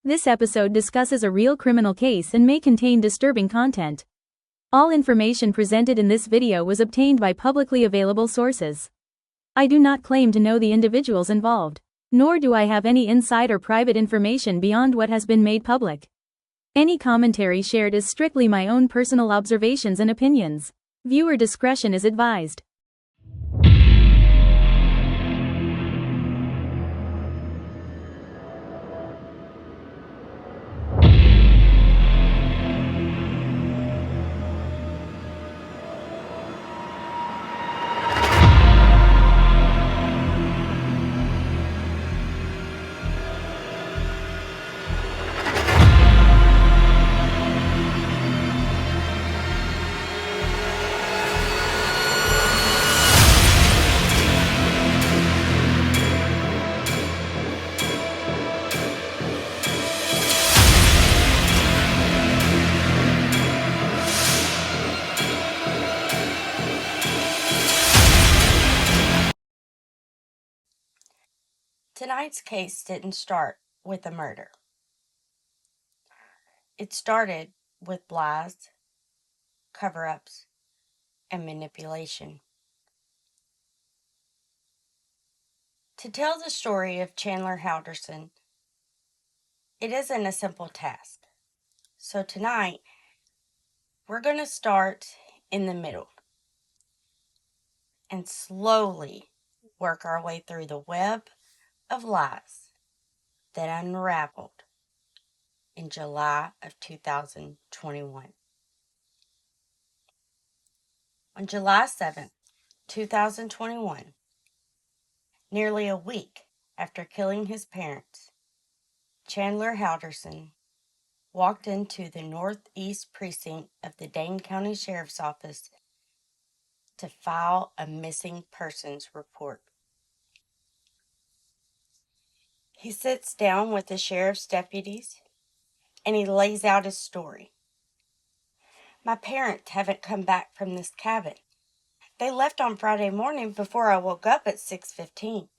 This episode discusses a real criminal case and may contain disturbing content. All information presented in this video was obtained by publicly available sources. I do not claim to know the individuals involved, nor do I have any inside or private information beyond what has been made public. Any commentary shared is strictly my own personal observations and opinions. Viewer discretion is advised. Tonight's case didn't start with a murder. It started with lies, cover-ups, and manipulation. To tell the story of Chandler Halderson, it isn't a simple task. So tonight, we're going to start in the middle and slowly work our way through the web of lies that unraveled in July of 2021. On July 7th, 2021, nearly a week after killing his parents, Chandler Halderson walked into the Northeast Precinct of the Dane County Sheriff's Office to file a missing persons report. He sits down with the sheriff's deputies and he lays out his story. My parents haven't come back from this cabin. They left on Friday morning before I woke up at 6:15.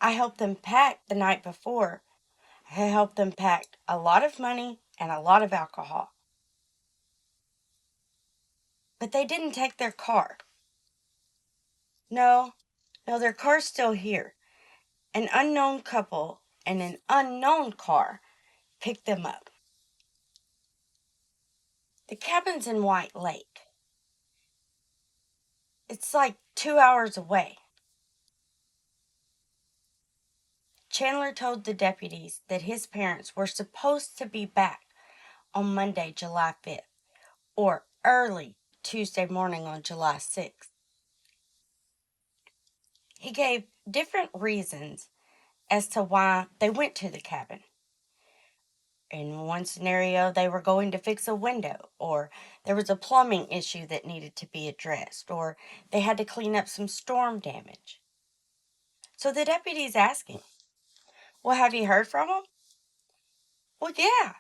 I helped them pack the night before. I helped them pack a lot of money and a lot of alcohol. But they didn't take their car. No, their car's still here. An unknown couple and an unknown car picked them up. The cabin's in White Lake. It's like 2 hours away. Chandler told the deputies that his parents were supposed to be back on Monday, July 5th, or early Tuesday morning on July 6th. He gave different reasons as to why they went to the cabin. In one scenario, they were going to fix a window, or there was a plumbing issue that needed to be addressed, or they had to clean up some storm damage. So the deputies asked him, "Well, have you heard from him?" "Well, yeah.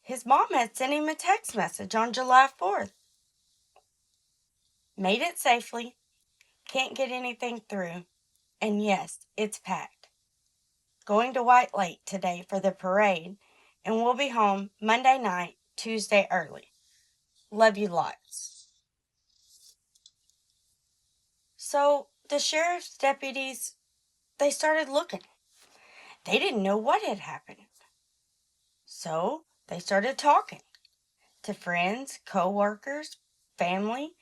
His mom had sent him a text message on July 4th. Made it safely, can't get anything through, and yes, it's packed. Going to White Lake today for the parade, and we'll be home Monday night, Tuesday early. Love you lots." So the sheriff's deputies, they started looking. They didn't know what had happened. So they started talking to friends, co-workers, family,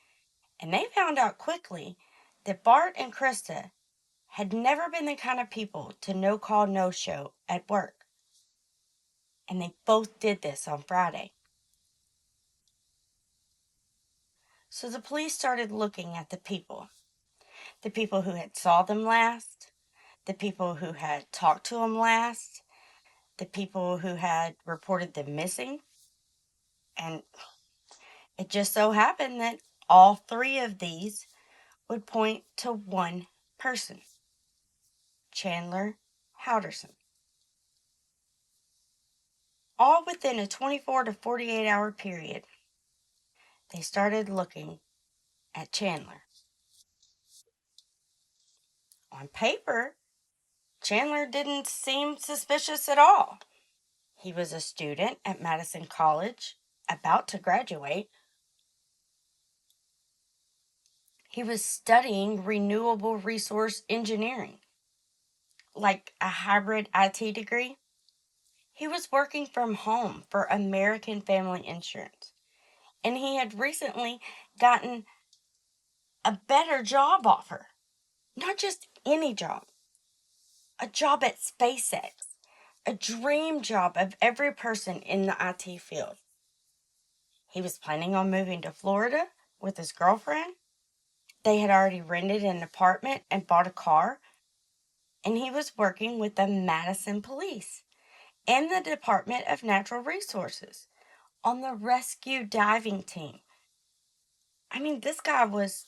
and they found out quickly that Bart and Krista had never been the kind of people to no-call, no-show at work. And they both did this on Friday. So the police started looking at the people who had saw them last, the people who had talked to them last, the people who had reported them missing. And it just so happened that all three of these would point to one person, Chandler Halderson. All within a 24 to 48 hour period, they started looking at Chandler. On paper, Chandler didn't seem suspicious at all. He was a student at Madison College, about to graduate. He was studying renewable resource engineering, like a hybrid IT degree. He was working from home for American Family Insurance, and he had recently gotten a better job offer. Not just any job, a job at SpaceX, a dream job of every person in the IT field. He was planning on moving to Florida with his girlfriend. They had already rented an apartment and bought a car, and he was working with the Madison Police and the Department of Natural Resources on the rescue diving team. I mean, this guy was,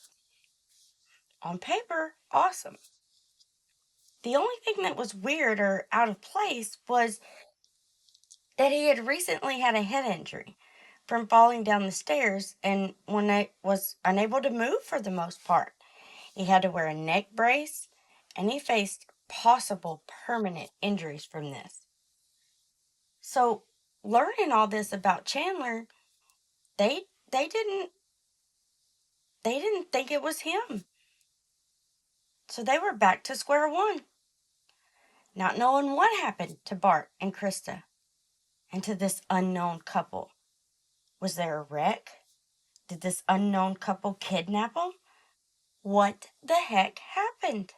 on paper, awesome. The only thing that was weird or out of place was that he had recently had a head injury from falling down the stairs, and when I was unable to move for the most part, he had to wear a neck brace, and he faced possible permanent injuries from this. So, learning all this about Chandler, they they didn't they didn't think it was him. So they were back to square one, not knowing what happened to Bart and Krista and to this unknown couple. Was there a wreck? Did this unknown couple kidnap them? What the heck happened?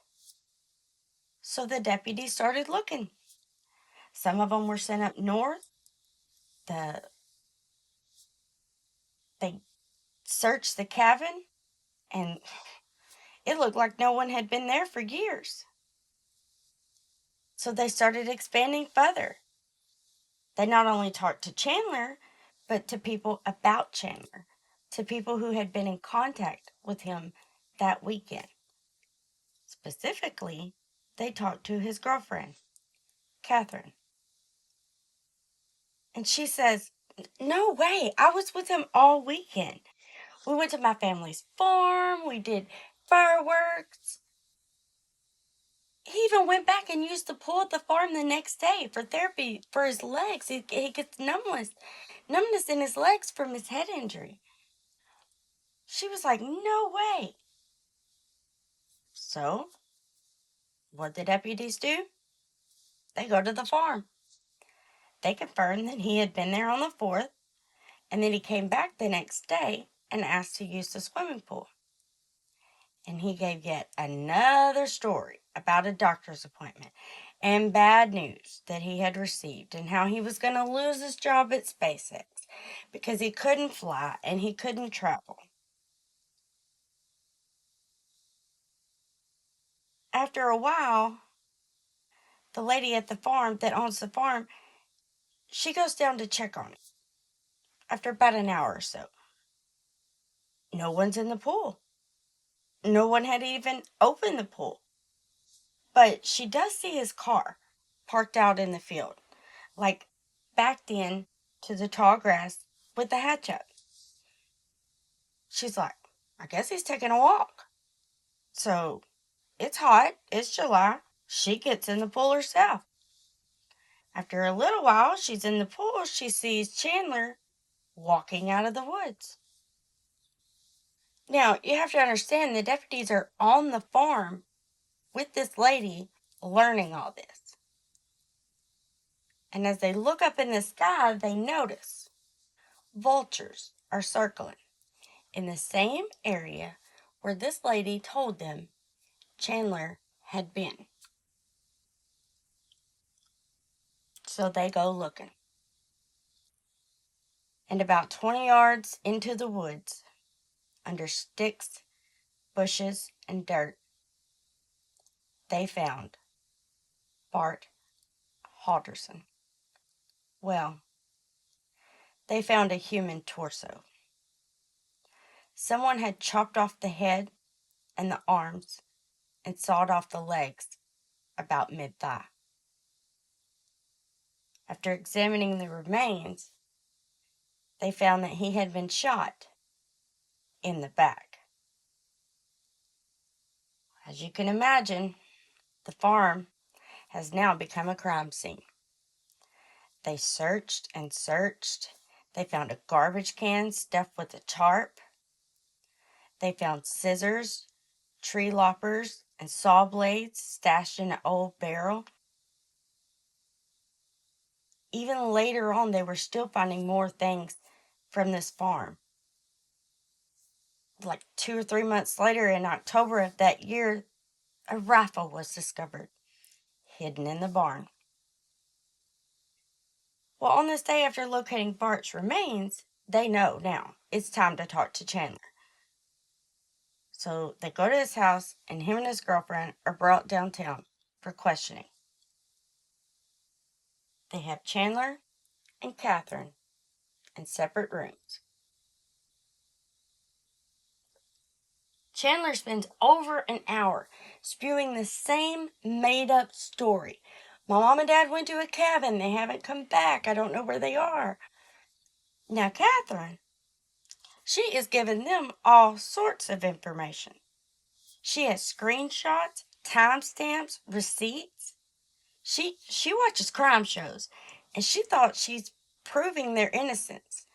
So the deputies started looking. Some of them were sent up north. They searched the cabin, and it looked like no one had been there for years. So they started expanding further. They not only talked to Chandler, but to people about Chandler, to people who had been in contact with him that weekend. Specifically, they talked to his girlfriend, Catherine. And she says, "No way, I was with him all weekend. We went to my family's farm, we did fireworks. He even went back and used the pool at the farm the next day for therapy for his legs. He gets numbness in his legs from his head injury." She was like, "No way." So, what the deputies do? They go to the farm. They confirm that he had been there on the 4th, and then he came back the next day and asked to use the swimming pool. And he gave yet another story about a doctor's appointment and bad news that he had received, and how he was going to lose his job at SpaceX because he couldn't fly and he couldn't travel. After a while, the lady at the farm that owns the farm, she goes down to check on him after about an hour or so. No one's in the pool. No one had even opened the pool. But she does see his car parked out in the field, like backed in to the tall grass with the hatch up. She's like, "I guess he's taking a walk." So it's hot, it's July. She gets in the pool herself. After a little while, she's in the pool, she sees Chandler walking out of the woods. Now, you have to understand the deputies are on the farm with this lady learning all this. And as they look up in the sky, they notice vultures are circling in the same area where this lady told them Chandler had been. So they go looking. And about 20 yards into the woods, under sticks, bushes, and dirt, they found Bart Halderson. Well, they found a human torso. Someone had chopped off the head and the arms and sawed off the legs about mid-thigh. After examining the remains, they found that he had been shot in the back. As you can imagine, the farm has now become a crime scene. They searched and searched. They found a garbage can stuffed with a tarp. They found scissors, tree loppers, and saw blades stashed in an old barrel. Even later on, they were still finding more things from this farm. Like 2 or 3 months later, in October of that year, a rifle was discovered, hidden in the barn. Well, on this day after locating Bart's remains, they know now it's time to talk to Chandler. So they go to his house, and him and his girlfriend are brought downtown for questioning. They have Chandler and Catherine in separate rooms. Chandler spends over an hour spewing the same made-up story. My mom and dad went to a cabin. They haven't come back. I don't know where they are. Now, Catherine, she is giving them all sorts of information. She has screenshots, timestamps, receipts. She watches crime shows, and she thought she's proving their innocence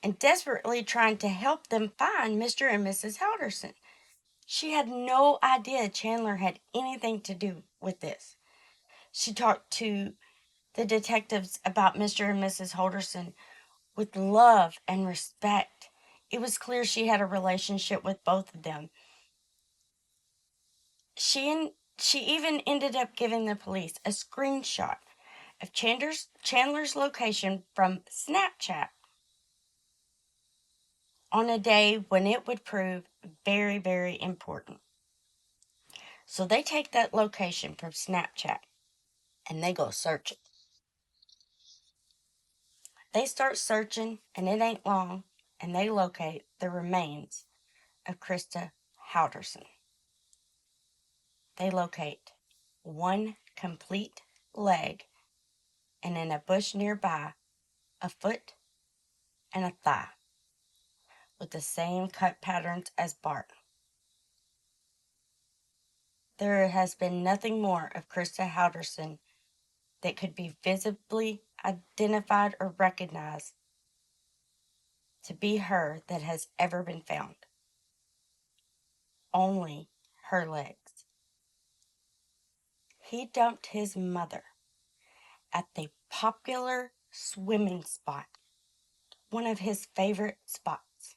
and desperately trying to help them find Mr. and Mrs. Halderson. She had no idea Chandler had anything to do with this. She talked to the detectives about Mr. and Mrs. Halderson with love and respect. It was clear she had a relationship with both of them. She even ended up giving the police a screenshot of Chandler's location from Snapchat on a day when it would prove very, very important. So they take that location from Snapchat and they go searching. They start searching, and it ain't long, and they locate the remains of Krista Halderson. They locate one complete leg, and in a bush nearby, a foot and a thigh, with the same cut patterns as Bart. There has been nothing more of Krista Halderson that could be visibly identified or recognized to be her that has ever been found. Only her legs. He dumped his mother at the popular swimming spot, one of his favorite spots.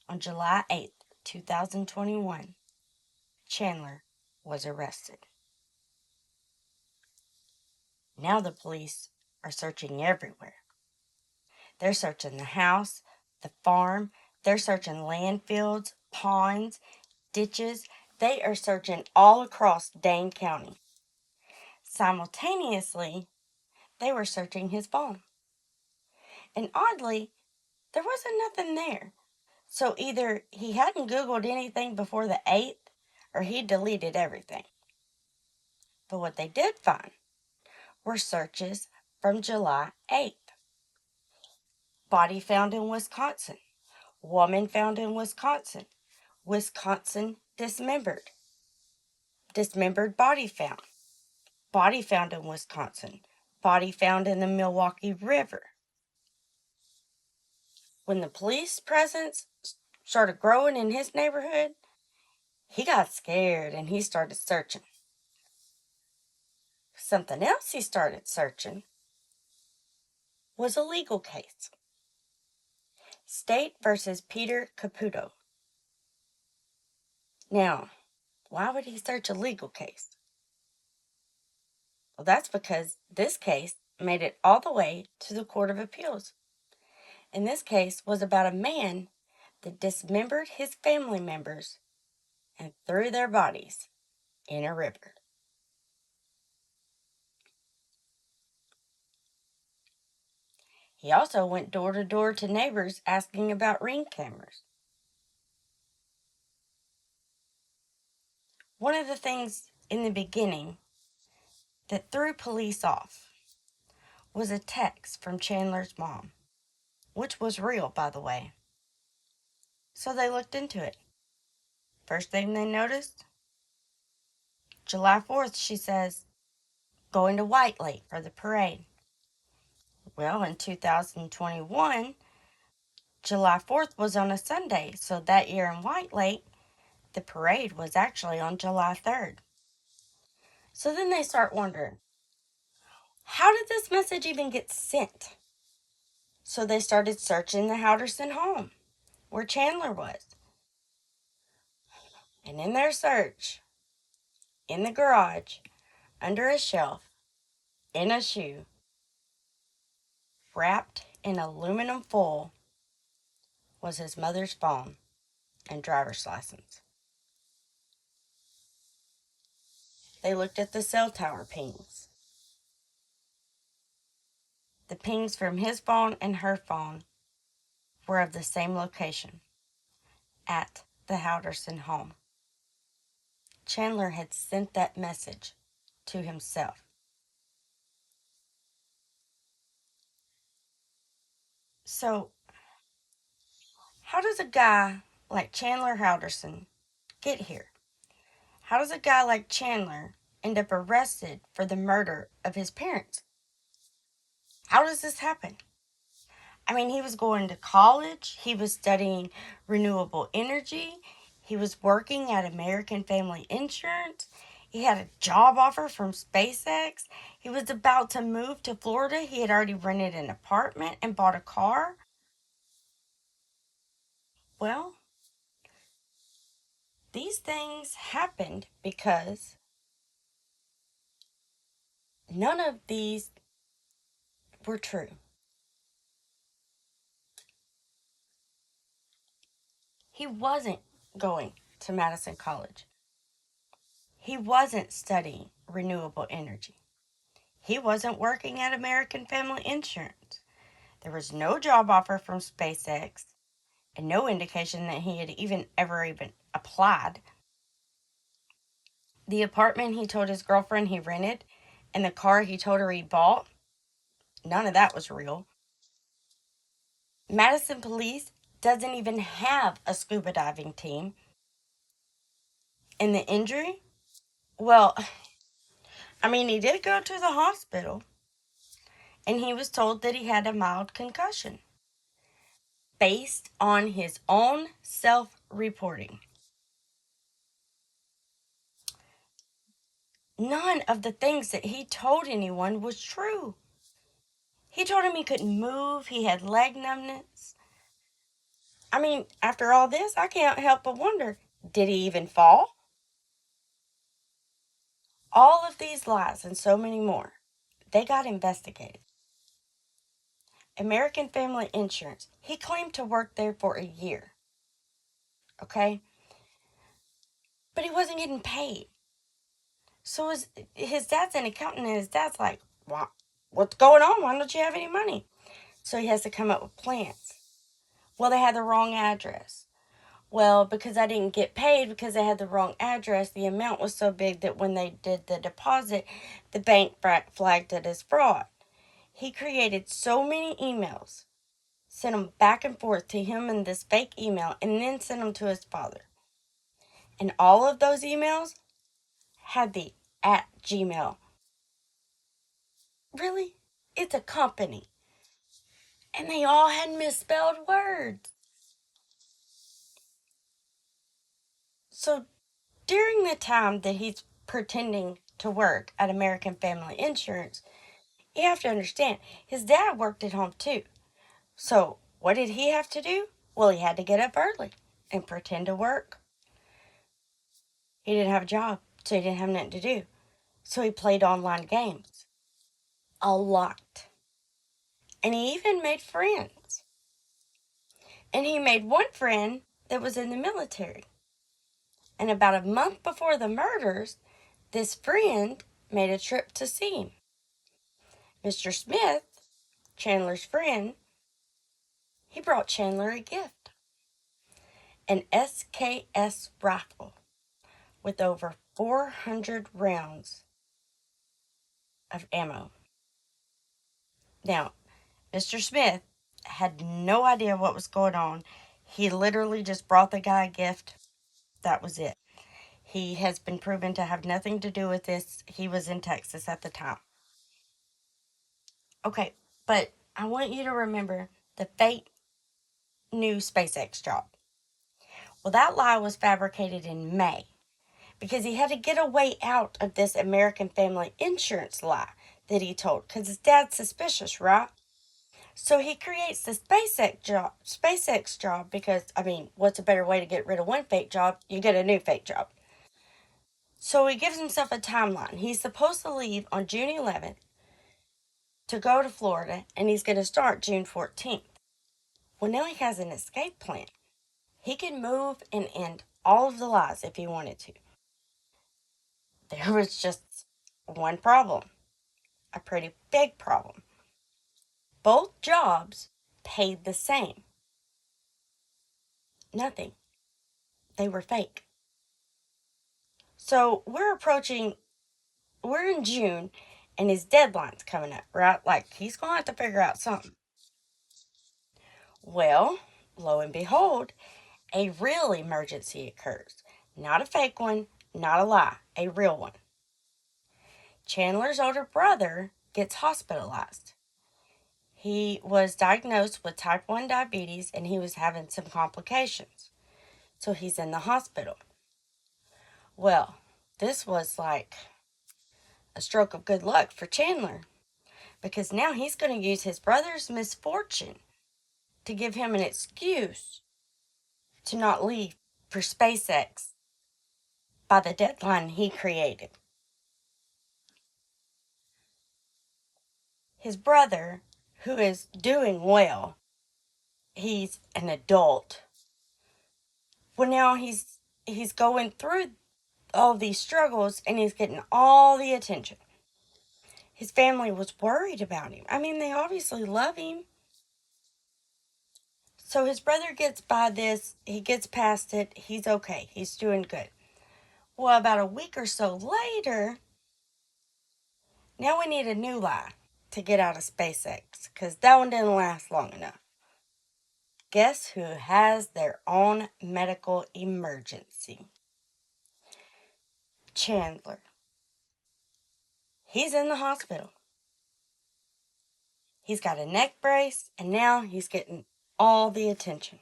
On July 8th, 2021, Chandler was arrested. Now the police are searching everywhere. They're searching the house, the farm, they're searching landfills, ponds, ditches. They are searching all across Dane County. Simultaneously, they were searching his phone. And oddly, there wasn't nothing there. So either he hadn't Googled anything before the 8th, or he deleted everything. But what they did find were searches from July 8th. Body found in Wisconsin. Woman found in Wisconsin. Wisconsin dismembered. Dismembered body found. Body found in Wisconsin. Body found in the Milwaukee River. When the police presence started growing in his neighborhood, he got scared and he started searching. Something else he started searching was a legal case. State versus Peter Caputo. Now, why would he search a legal case? Well, that's because this case made it all the way to the Court of Appeals. And this case was about a man that dismembered his family members and threw their bodies in a river. He also went door to door to neighbors asking about ring cameras. One of the things in the beginning that threw police off was a text from Chandler's mom, which was real, by the way. So they looked into it. First thing they noticed, July 4th, she says, going to White Lake for the parade. Well, in 2021, July 4th was on a Sunday, so that year in White Lake, the parade was actually on July 3rd. So then they start wondering, how did this message even get sent? So they started searching the Halderson home, where Chandler was. And in their search, in the garage, under a shelf, in a shoe, wrapped in aluminum foil, was his mother's phone and driver's license. They looked at the cell tower pings. The pings from his phone and her phone were of the same location, at the Halderson home. Chandler had sent that message to himself. So, how does a guy like Chandler Halderson get here? How does a guy like Chandler end up arrested for the murder of his parents? How does this happen? I mean, he was going to college, he was studying renewable energy, he was working at American Family Insurance, he had a job offer from SpaceX, he was about to move to Florida, he had already rented an apartment and bought a car. Well, these things happened because none of these were true. He wasn't going to Madison College. He wasn't studying renewable energy. He wasn't working at American Family Insurance. There was no job offer from SpaceX and no indication that he had ever applied. The apartment he told his girlfriend he rented and the car he told her he bought, none of that was real. Madison police doesn't even have a scuba diving team. And the injury? Well, I mean, he did go to the hospital and he was told that he had a mild concussion based on his own self-reporting. None of the things that he told anyone was true. He told him he couldn't move, he had leg numbness. I mean, after all this, I can't help but wonder, did he even fall? All of these lies and so many more, they got investigated. American Family Insurance, he claimed to work there for a year. Okay? But he wasn't getting paid. So his dad's an accountant, and his dad's like, what's going on? Why don't you have any money? So he has to come up with plans. Well, they had the wrong address. Well, because I didn't get paid because they had the wrong address, the amount was so big that when they did the deposit, the bank flagged it as fraud. He created so many emails, sent them back and forth to him in this fake email, and then sent them to his father. And all of those emails had the @Gmail. Really? It's a company. And they all had misspelled words. So during the time that he's pretending to work at American Family Insurance, you have to understand, his dad worked at home too. So what did he have to do? Well, he had to get up early and pretend to work. He didn't have a job, so he didn't have nothing to do. So he played online games. A lot. And he even made friends. And he made one friend that was in the military. And about a month before the murders, this friend made a trip to see him. Mr. Smith, Chandler's friend, he brought Chandler a gift. An SKS rifle with over 400 rounds of ammo. Now, Mr. Smith had no idea what was going on. He literally just brought the guy a gift. That was it. He has been proven to have nothing to do with this. He was in Texas at the time. Okay, but I want you to remember the fake new SpaceX job. Well, that lie was fabricated in May because he had to get a way out of this American Family Insurance lie that he told because his dad's suspicious, right? So he creates the SpaceX job because, I mean, what's a better way to get rid of one fake job? You get a new fake job. So he gives himself a timeline. He's supposed to leave on June 11th to go to Florida, and he's going to start June 14th. Well, now he has an escape plan. He can move and end all of the lies if he wanted to. There was just one problem, a pretty big problem. Both jobs paid the same. Nothing. They were fake. So we're in June, and his deadline's coming up, right? Like, he's going to have to figure out something. Well, lo and behold, a real emergency occurs. Not a fake one, not a lie, a real one. Chandler's older brother gets hospitalized. He was diagnosed with type 1 diabetes and he was having some complications. So he's in the hospital. Well, this was like a stroke of good luck for Chandler because now he's going to use his brother's misfortune to give him an excuse to not leave for SpaceX by the deadline he created. His brother, who is doing well, he's an adult. Well, now he's going through all these struggles and he's getting all the attention. His family was worried about him. I mean, they obviously love him. So his brother gets by this, he gets past it, he's okay, he's doing good. Well, about a week or so later, now we need a new lie to get out of SpaceX because that one didn't last long enough. Guess who has their own medical emergency? Chandler. He's in the hospital. He's got a neck brace, and now he's getting all the attention.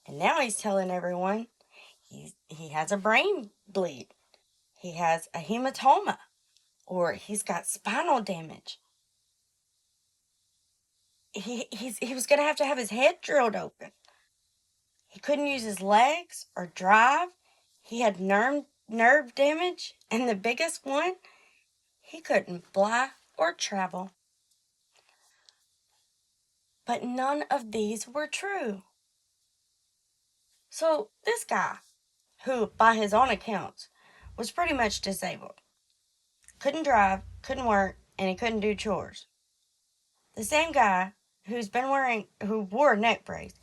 And now he's telling everyone he has a brain bleed. He has a hematoma, or he's got spinal damage. He was going to have his head drilled open. He couldn't use his legs or drive. He had nerve damage, and the biggest one, he couldn't fly or travel. But none of these were true. So this guy, who by his own accounts was pretty much disabled, couldn't drive, couldn't work, and he couldn't do chores. The same guy who wore a neck brace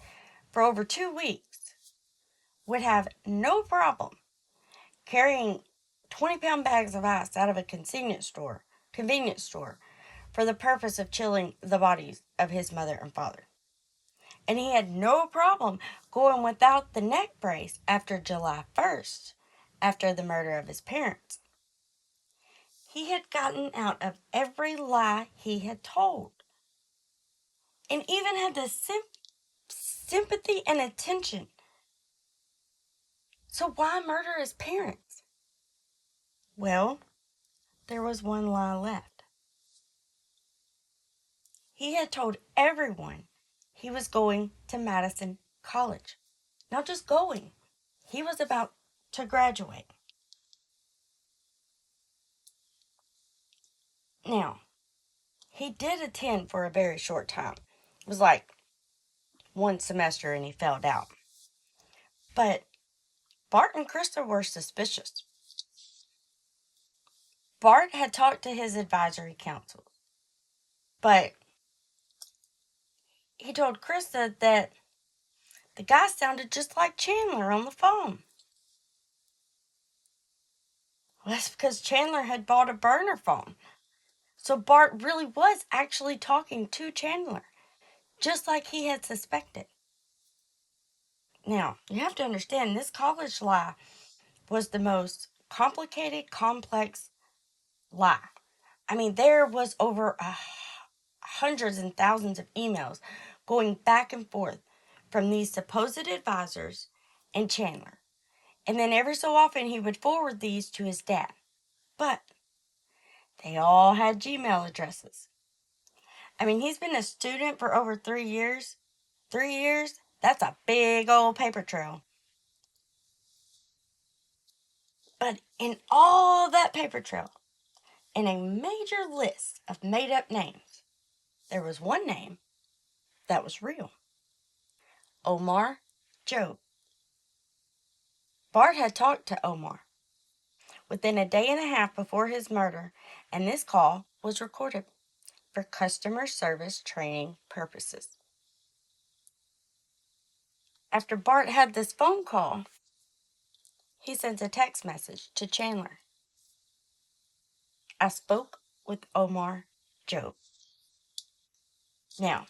for over 2 weeks would have no problem carrying 20-pound bags of ice out of a convenience store for the purpose of chilling the bodies of his mother and father. And he had no problem going without the neck brace after July 1st, after the murder of his parents. He had gotten out of every lie he had told, and even had the sympathy and attention. So why murder his parents? Well, there was one lie left. He had told everyone he was going to Madison College. Not just going, he was about to graduate. Now, he did attend for a very short time. It was like one semester and he failed out. But Bart and Krista were suspicious. Bart had talked to his advisory council, but he told Krista that the guy sounded just like Chandler on the phone. Well, that's because Chandler had bought a burner phone. So Bart really was actually talking to Chandler, just like he had suspected. Now, you have to understand this college lie was the most complicated, complex lie. I mean, there was over hundreds and thousands of emails going back and forth from these supposed advisors and Chandler. And then every so often he would forward these to his dad. But they all had Gmail addresses. I mean, he's been a student for over 3 years. 3 years? That's a big old paper trail. But in all that paper trail, in a major list of made up names, there was one name that was real: Omar Joe. Bart had talked to Omar within a day and a half before his murder, and this call was recorded for customer service training purposes. After Bart had this phone call, he sends a text message to Chandler. I spoke with Omar Joe. Now,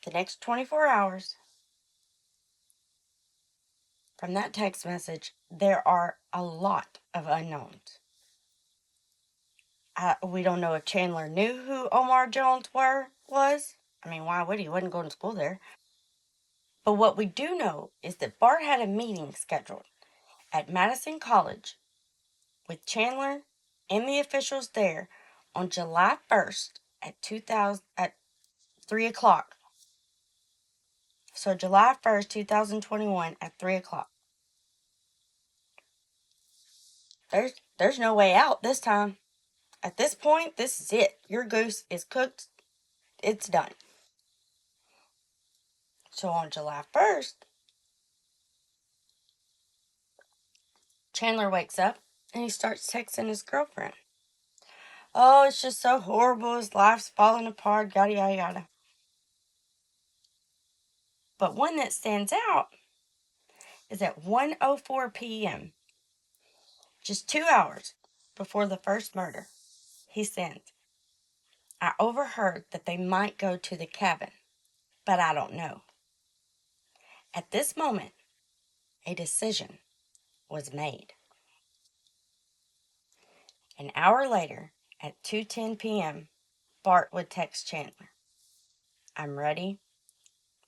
the next 24 hours from that text message, there are a lot of unknowns. We don't know if Chandler knew who Omar Jones was. I mean, why would he? He wasn't going to school there. But what we do know is that Bart had a meeting scheduled at Madison College with Chandler and the officials there on July 1st at 3 o'clock. So July 1st, 2021 at 3 o'clock. There's no way out this time. At this point, this is it. Your goose is cooked. It's done. So on July 1st, Chandler wakes up and he starts texting his girlfriend. Oh, it's just so horrible. His life's falling apart, yada, yada, yada. But one that stands out is at 1:04 p.m., just 2 hours before the first murder, he sends, I overheard that they might go to the cabin, but I don't know. At this moment, a decision was made. An hour later, at 2:10 p.m., Bart would text Chandler, I'm ready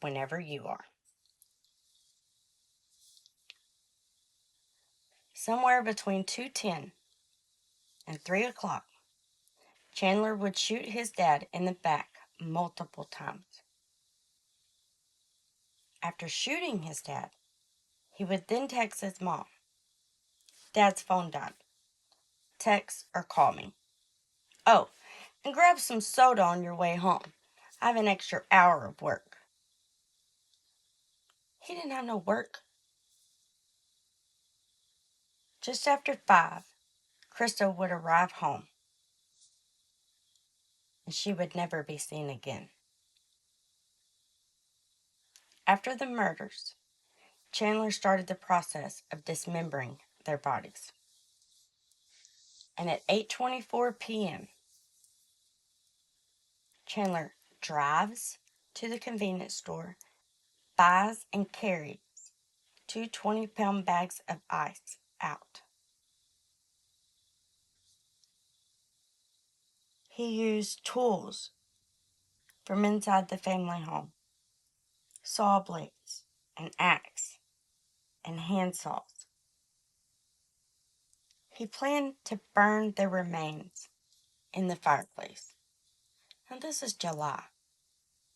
whenever you are. Somewhere between 2:10 and 3 o'clock, Chandler would shoot his dad in the back multiple times. After shooting his dad, he would then text his mom, Dad's phone died. Text or call me. Oh, and grab some soda on your way home. I have an extra hour of work. He didn't have no work. Just after 5, Krista would arrive home, and she would never be seen again. After the murders, Chandler started the process of dismembering their bodies. And at 8:24 p.m., Chandler drives to the convenience store, buys and carries 2 20-pound bags of ice out. He used tools from inside the family home, saw blades, an axe, and hand saws. He planned to burn their remains in the fireplace. Now this is July,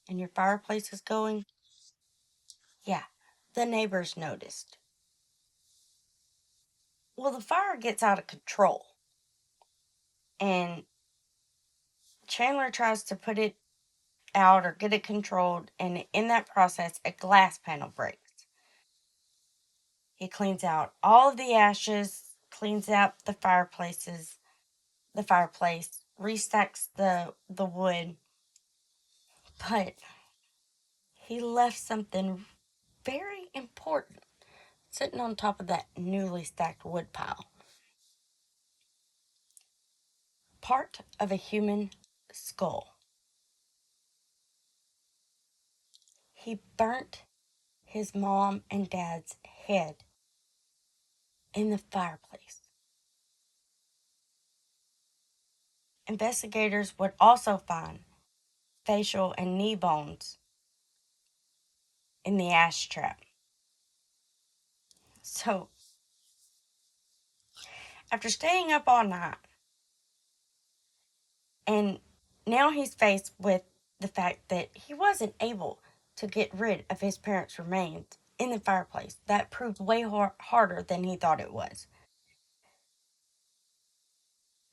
and your fireplace is going? Yeah, the neighbors noticed. Well, the fire gets out of control, and Chandler tries to put it out or get it controlled, and in that process, a glass panel breaks. He cleans out all of the ashes, cleans out the fireplace, restacks the wood, but he left something very important sitting on top of that newly stacked wood pile. Part of a human skull. He burnt his mom and dad's head in the fireplace. Investigators would also find facial and knee bones in the ash trap. So, after staying up all night, and now he's faced with the fact that he wasn't able to get rid of his parents' remains in the fireplace. That proved way harder than he thought it was.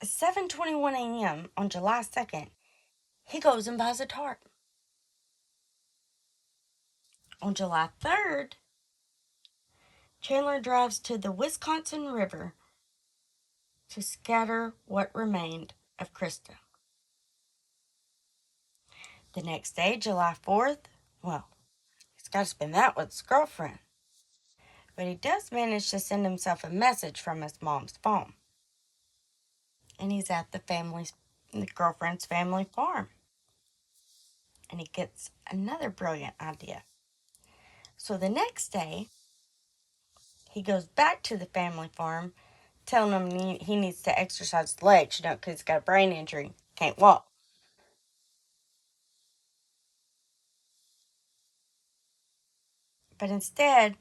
At 7:21 a.m. on July 2nd, he goes and buys a tarp. On July 3rd, Chandler drives to the Wisconsin River to scatter what remained of Krista. The next day, July 4th, well, he's got to spend that with his girlfriend. But he does manage to send himself a message from his mom's phone. And he's at the girlfriend's family farm. And he gets another brilliant idea. So the next day, he goes back to the family farm, telling him he needs to exercise his legs, because he's got a brain injury, can't walk. But instead,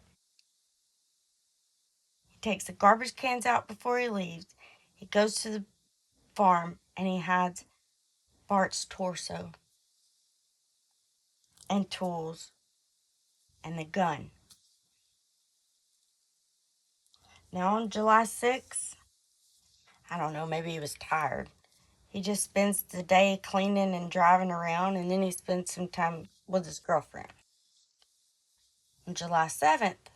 he takes the garbage cans out before he leaves. He goes to the farm and he hides Bart's torso and tools and the gun. Now on July 6th, I don't know, maybe he was tired. He just spends the day cleaning and driving around, and then he spends some time with his girlfriend. On July 7th,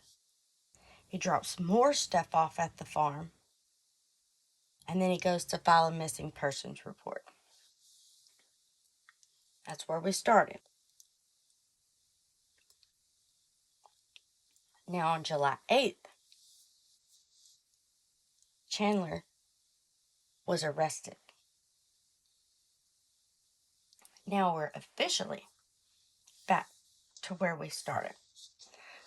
he drops more stuff off at the farm, and then he goes to file a missing persons report. That's where we started. Now on July 8th, Chandler was arrested. Now we're officially back to where we started.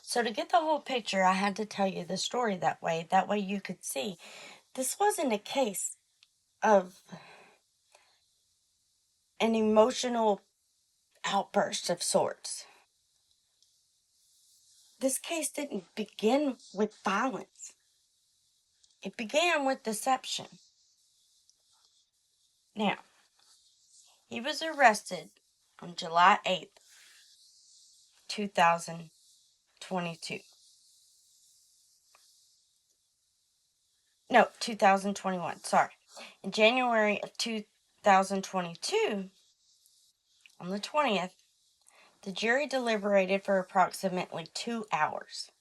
So to get the whole picture, I had to tell you the story that way. That way you could see this wasn't a case of an emotional outburst of sorts. This case didn't begin with violence. It began with deception. Now, he was arrested on July 8th, 2022. No, 2021, sorry. In January of 2022, on the 20th, the jury deliberated for approximately 2 hours.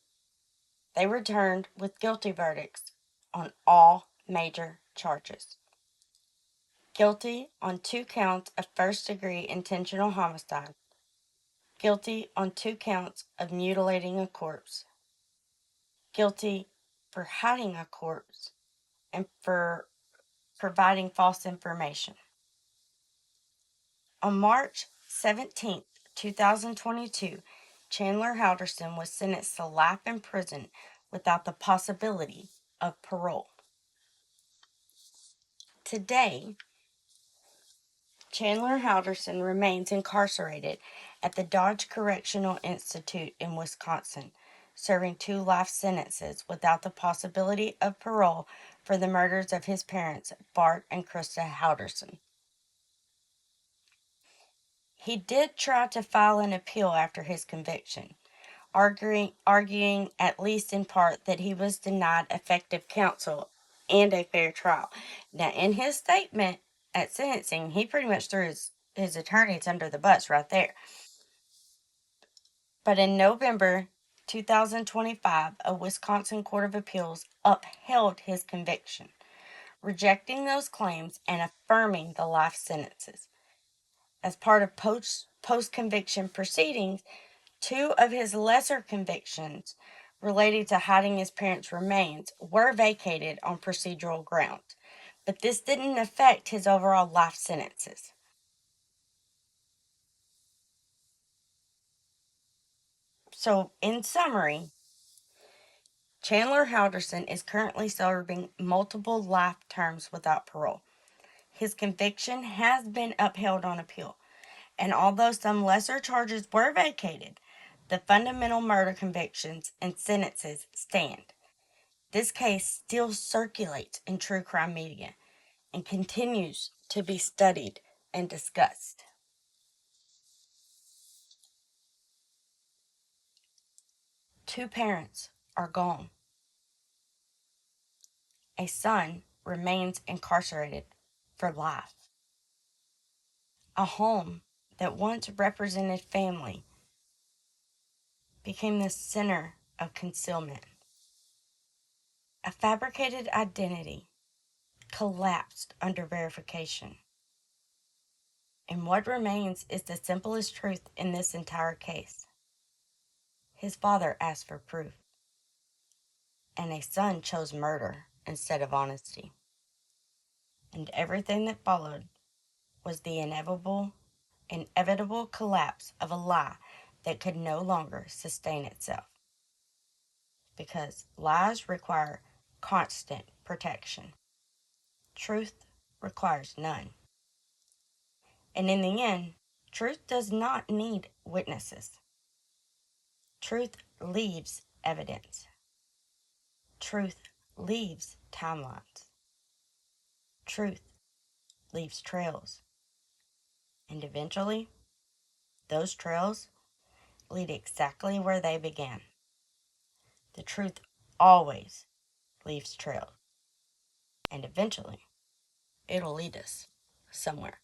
They returned with guilty verdicts on all major charges. Guilty on 2 counts of first-degree intentional homicide. Guilty on 2 counts of mutilating a corpse. Guilty for hiding a corpse and for providing false information. On March 17, 2022, Chandler Halderson was sentenced to life in prison without the possibility of parole. Today, Chandler Halderson remains incarcerated at the Dodge Correctional Institute in Wisconsin, serving 2 life sentences without the possibility of parole for the murders of his parents, Bart and Krista Halderson. He did try to file an appeal after his conviction, arguing at least in part that he was denied effective counsel and a fair trial. Now, in his statement at sentencing, he pretty much threw his attorneys under the bus right there. But in November 2025, a Wisconsin Court of Appeals upheld his conviction, rejecting those claims and affirming the life sentences. As part of post-conviction proceedings, 2 of his lesser convictions related to hiding his parents' remains were vacated on procedural grounds, but this didn't affect his overall life sentences. So, in summary, Chandler Halderson is currently serving multiple life terms without parole. His conviction has been upheld on appeal, and although some lesser charges were vacated, the fundamental murder convictions and sentences stand. This case still circulates in true crime media and continues to be studied and discussed. Two parents are gone. A son remains incarcerated for life. A home that once represented family became the center of concealment. A fabricated identity collapsed under verification. And what remains is the simplest truth in this entire case. His father asked for proof, and a son chose murder instead of honesty. And everything that followed was the inevitable collapse of a lie that could no longer sustain itself. Because lies require constant protection. Truth requires none. And in the end, truth does not need witnesses. Truth leaves evidence. Truth leaves timelines. Truth leaves trails. And eventually, those trails lead exactly where they began. The truth always leaves trails. And eventually, it'll lead us somewhere.